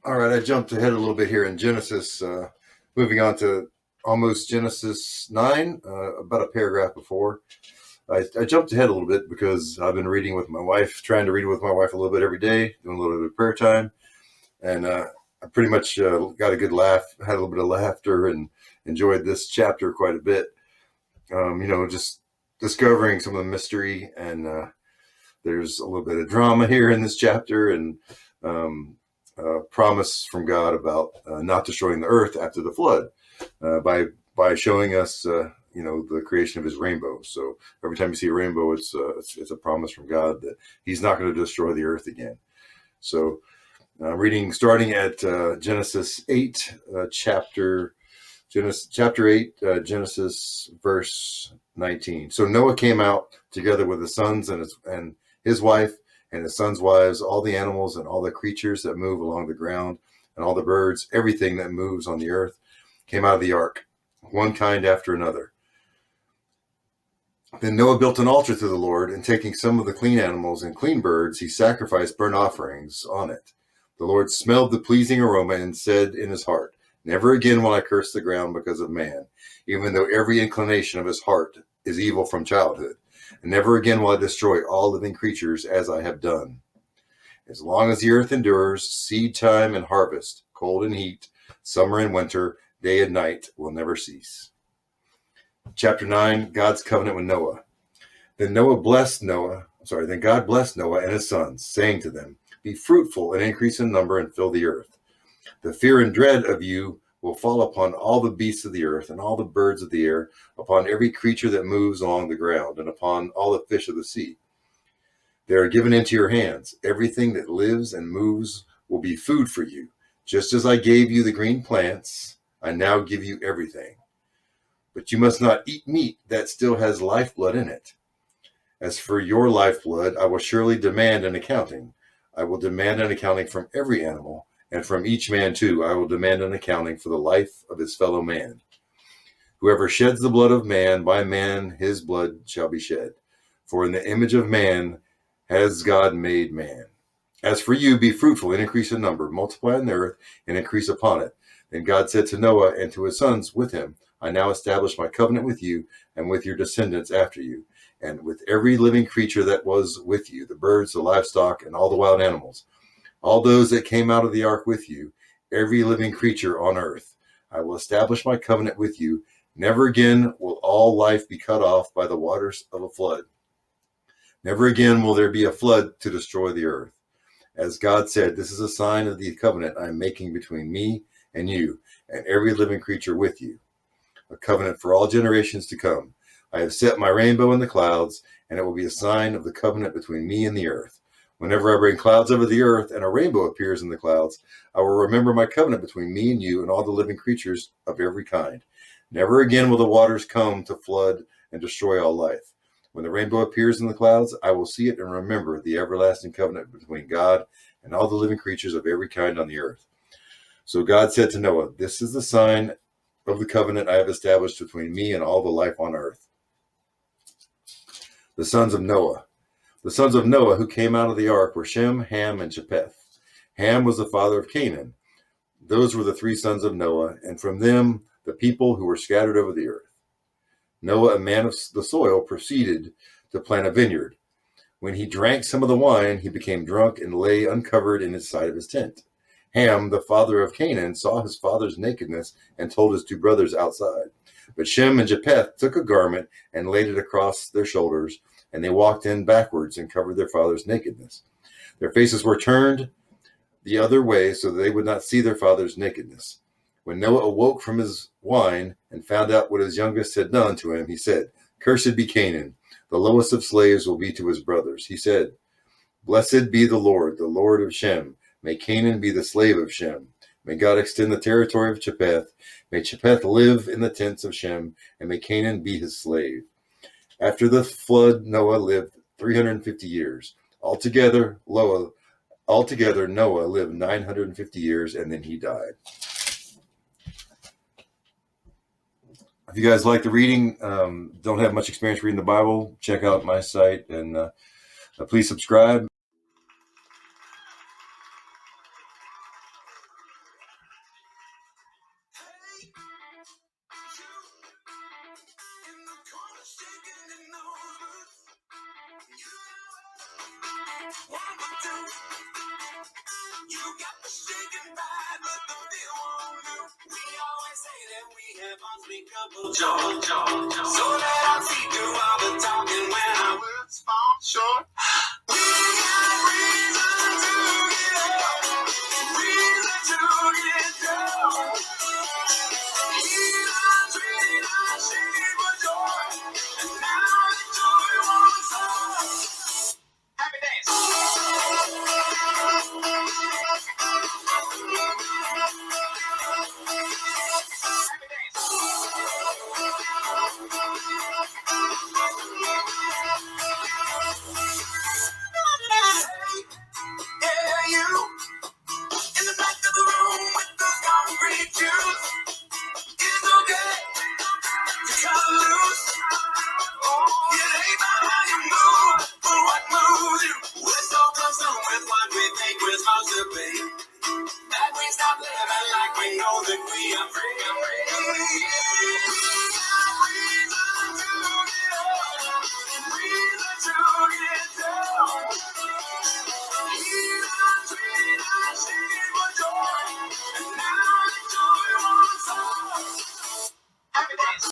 All right, I jumped ahead a little bit here in Genesis, moving on to almost Genesis 9, about a paragraph before. I jumped ahead a little bit because I've been reading with my wife, trying to read with my wife a little bit every day, doing a little bit of prayer time. And I pretty much got a good laugh, had a little bit of laughter, and enjoyed this chapter quite a bit. Just discovering some of the mystery, and there's a little bit of drama here in this chapter, and promise from God about not destroying the earth after the flood by showing us, the creation of His rainbow. So every time you see a rainbow, it's a promise from God that He's not going to destroy the earth again. So reading starting at Genesis 8, chapter 8, Genesis verse 19. So Noah came out together with his sons and his wife and his sons' wives, all the animals and all the creatures that move along the ground, and all the birds, everything that moves on the earth, came out of the ark, one kind after another. Then Noah built an altar to the Lord, and taking some of the clean animals and clean birds, he sacrificed burnt offerings on it. The Lord smelled the pleasing aroma and said in his heart, "Never again will I curse the ground because of man, even though every inclination of his heart is evil from childhood. And never again will I destroy all living creatures as I have done. As long as the earth endures, seed time and harvest, cold and heat, summer and winter, day and night will never cease." Chapter 9, God's covenant with Noah. Then God blessed Noah and his sons, saying to them, "Be fruitful and increase in number and fill the earth. The fear and dread of you will fall upon all the beasts of the earth and all the birds of the air, upon every creature that moves along the ground, and upon all the fish of the sea. They are given into your hands. Everything that lives and moves will be food for you. Just as I gave you the green plants, I now give you everything. But you must not eat meat that still has lifeblood in it. As for your lifeblood, I will surely demand an accounting. I will demand an accounting from every animal, and from each man too I will demand an accounting for the life of his fellow man. Whoever sheds the blood of man, by man his blood shall be shed. For in the image of man has God made man. As for you, be fruitful and increase in number, multiply in the earth and increase upon it." Then God said to Noah and to his sons with him, "I now establish my covenant with you and with your descendants after you, and with every living creature that was with you, the birds, the livestock, and all the wild animals, all those that came out of the ark with you, every living creature on earth. I will establish my covenant with you. Never again will all life be cut off by the waters of a flood. Never again will there be a flood to destroy the earth. As God said, this is a sign of the covenant I am making between me and you and every living creature with you, a covenant for all generations to come. I have set my rainbow in the clouds, and it will be a sign of the covenant between me and the earth. Whenever I bring clouds over the earth and a rainbow appears in the clouds, I will remember my covenant between me and you and all the living creatures of every kind. Never again will the waters come to flood and destroy all life. When the rainbow appears in the clouds, I will see it and remember the everlasting covenant between God and all the living creatures of every kind on the earth." So God said to Noah, "This is the sign of the covenant I have established between me and all the life on earth." The sons of Noah. The sons of Noah who came out of the ark were Shem, Ham, and Japheth. Ham was the father of Canaan. Those were the three sons of Noah, and from them the people who were scattered over the earth. Noah, a man of the soil, proceeded to plant a vineyard. When he drank some of the wine, he became drunk and lay uncovered in the side of his tent. Ham, the father of Canaan, saw his father's nakedness and told his two brothers outside. But Shem and Japheth took a garment and laid it across their shoulders, and they walked in backwards and covered their father's nakedness. Their faces were turned the other way so that they would not see their father's nakedness. When Noah awoke from his wine and found out what his youngest had done to him, he said, "Cursed be Canaan. The lowest of slaves will be to his brothers." He said, "Blessed be the Lord of Shem. May Canaan be the slave of Shem. May God extend the territory of Japheth. May Japheth live in the tents of Shem, and may Canaan be his slave." After the flood, Noah lived 350 years. Altogether, Noah lived 950 years, and then he died. If you guys like the reading, don't have much experience reading the Bible, check out my site, and please subscribe. One for two. You got the shaking vibe, but the feel won't do. We always say that we have unspeakable joy. So let our feet do all the talking when our words fall short. We got reason to get up, reason to get down. Healing, dreaming, our shame for joy, and now the joy won't stop. Happy dance.